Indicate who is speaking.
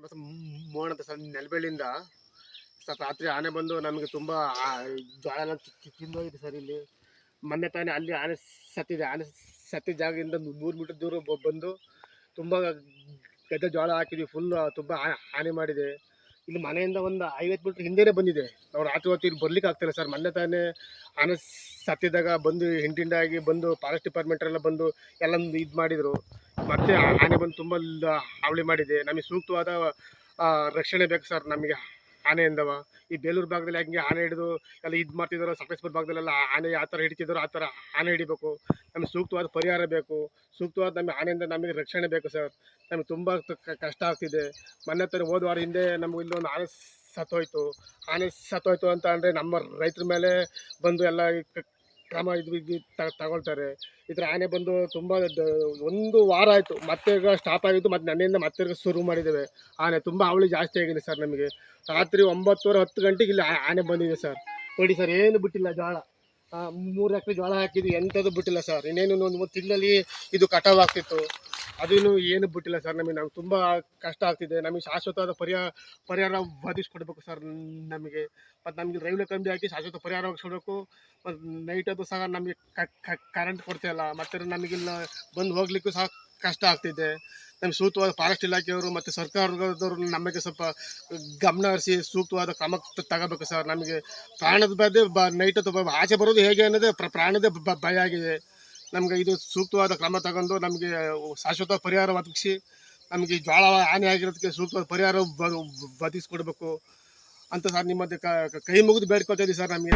Speaker 1: ಮತ್ತು ಮೋಹನ್ ಅಂತ sir ನೆಲಬೇಳಿಂದ sir ರಾತ್ರಿ ಆನೆ ಬಂದು ನಮಗೆ ತುಂಬ ಜೋಳ ಎಲ್ಲ ತಿಂದೋಗಿದೆ ಸರ್. ಇಲ್ಲಿ ಮೊನ್ನೆ ತಾನೇ ಅಲ್ಲಿ ಆನೆ ಸತ್ತಿದೆ. ಆನೆ ಸತ್ತಿದ ಜಾಗದಿಂದ 100 ಮೀಟರ್ ದೂರ ಬಂದು ತುಂಬ ಗದ್ದೆ ಜೋಳ ಹಾಕಿದ್ವಿ. ಫುಲ್ ತುಂಬ ಹಾನಿ ಮಾಡಿದೆ. ಇಲ್ಲಿ ಮನೆಯಿಂದ ಒಂದು 50 ಮೀಟ್ರ್ ಹಿಂದೆನೇ ಬಂದಿದೆ. ನಾವು ರಾತ್ರಿ ಹೊತ್ತು ಇಲ್ಲಿ ಬರ್ಲಿಕ್ಕೆ ಆಗ್ತಿಲ್ಲ ಸರ್. ಮೊನ್ನೆ ತಾನೇ ಆನೆ ಸತ್ತಿದಾಗ ಬಂದು ಹಿಂಡಿಂಡಾಗಿ ಬಂದು ಫಾರೆಸ್ಟ್ ಡಿಪಾರ್ಟ್ಮೆಂಟರೆಲ್ಲ ಬಂದು ಎಲ್ಲ ಇದು ಮಾಡಿದರು. ಮತ್ತೆ ಆನೆ ಬಂದು ತುಂಬ ಹಾವಳಿ ಮಾಡಿದೆ. ನಮಗೆ ಸೂಕ್ತವಾದ ರಕ್ಷಣೆ ಬೇಕು ಸರ್ ನಮಗೆ ಆನೆಯಿಂದವ. ಈ ಬೇಲೂರು ಭಾಗದಲ್ಲಿ ಹಂಗೆ ಆನೆ ಹಿಡಿದು ಎಲ್ಲ ಇದು ಮಾಡ್ತಿದ್ರು. ಸಕಲೇಶ್ಪುರ ಭಾಗದಲ್ಲೆಲ್ಲ ಆನೆ ಯಾವ ಥರ ಹಿಡಿತಿದ್ರು ಆ ಥರ ಆನೆ ಹಿಡಿಬೇಕು. ನಮಗೆ ಸೂಕ್ತವಾದ ಪರಿಹಾರ ಬೇಕು. ಸೂಕ್ತವಾದ ನಮಗೆ ಆನೆಯಿಂದ ನಮಗೆ ರಕ್ಷಣೆ ಬೇಕು ಸರ್. ನಮಗೆ ತುಂಬ ಕಷ್ಟ ಆಗ್ತಿದೆ. ಮೊನ್ನೆ ತರ ಹೋದ ವಾರ ಹಿಂದೆ ನಮಗೆ ಇಲ್ಲೊಂದು ಆನೆ ಸತ್ತೋಯ್ತು ಅಂತ ಅಂದರೆ ನಮ್ಮ ರೈತರ ಮೇಲೆ ಬಂದು ಎಲ್ಲ ಕ್ರಮ ಇದು ತಗೊಳ್ತಾರೆ. ಈ ಥರ ಆನೆ ಬಂದು ತುಂಬ 1 ವಾರ ಆಯಿತು. ಮತ್ತೆ ಈಗ ಸ್ಟಾಪ್ ಆಗಿತ್ತು. ಮತ್ತು ನನ್ನಿಂದ ಮತ್ತೆ ಶುರು ಮಾಡಿದ್ದೇವೆ. ಆನೆ ತುಂಬ ಹಾವಳಿ ಜಾಸ್ತಿ ಆಗಿದೆ ಸರ್. ನಮಗೆ ರಾತ್ರಿ 9:30 10 ಗಂಟೆಗೆ ಇಲ್ಲಿ ಆನೆ ಬಂದಿದೆ ಸರ್. ನೋಡಿ ಸರ್, ಏನು ಬಿಟ್ಟಿಲ್ಲ ಜೋಳ. 3 ಎಕರೆ ಜೋಳ ಹಾಕಿದ್ವಿ, ಎಂಥದ್ದು ಬಿಟ್ಟಿಲ್ಲ ಸರ್. ಇನ್ನೇನು ಒಂದು ತಿಂಗಳಲ್ಲಿ ಇದು ಕಟಾವು ಆಗ್ತಿತ್ತು. ಅದನ್ನು ಏನು ಬಿಟ್ಟಿಲ್ಲ ಸರ್. ನಮಗೆ ತುಂಬ ಕಷ್ಟ ಆಗ್ತಿದೆ. ನಮಗೆ ಶಾಶ್ವತವಾದ ಪರಿಹಾರ ಒದಗಿಸ್ಕೊಡ್ಬೇಕು ಸರ್ ನಮಗೆ. ಮತ್ತು ನಮಗೆ ರೈಲ್ವೆ ಕಂಬಿ ಹಾಕಿ ಶಾಶ್ವತ ಪರಿಹಾರ ಒದಗಿಸ್ಕೊಡ್ಬೇಕು. ಮತ್ತು ನೈಟ್ ಅದು ಸಹ ನಮಗೆ ಕರೆಂಟ್ ಕೊಡ್ತಾಯಿಲ್ಲ. ಮತ್ತು ನಮಗಿಲ್ಲ ಬಂದು ಹೋಗ್ಲಿಕ್ಕೂ ಸಹ ಕಷ್ಟ ಆಗ್ತಿದೆ. ನಮಗೆ ಸೂಕ್ತವಾದ ಫಾರೆಸ್ಟ್ ಇಲಾಖೆಯವರು ಮತ್ತು ಸರ್ಕಾರದವರು ನಮಗೆ ಸ್ವಲ್ಪ ಗಮನ ಹರಿಸಿ ಸೂಕ್ತವಾದ ಕ್ರಮ ತಗೋಬೇಕು ಸರ್. ನಮಗೆ ಪ್ರಾಣದ ಬಗ್ಗೆ ನೈಟ್ ಅಥವಾ ಆಚೆ ಬರೋದು ಹೇಗೆ ಅನ್ನೋದೇ ಪ್ರಾಣದ ಭಯ ಆಗಿದೆ. ನಮಗೆ ಇದು ಸೂಕ್ತವಾದ ಕ್ರಮ ತಗೊಂಡು ನಮಗೆ ಶಾಶ್ವತ ಪರಿಹಾರ ಒದಗಿಸಿ ನಮಗೆ ಜೋಳ ಹಾನಿ ಆಗಿರೋದಕ್ಕೆ ಸೂಕ್ತವಾದ ಪರಿಹಾರ ಒದಗಿಸ್ಕೊಡ್ಬೇಕು ಅಂತ ಸರ್. ನಿಮ್ಮಲ್ಲಿ ಕೈ ಮುಗಿದು ಬೇಡ್ಕೊತಾ ಇದ್ದೀವಿ ಸರ್. ನಮಗೆ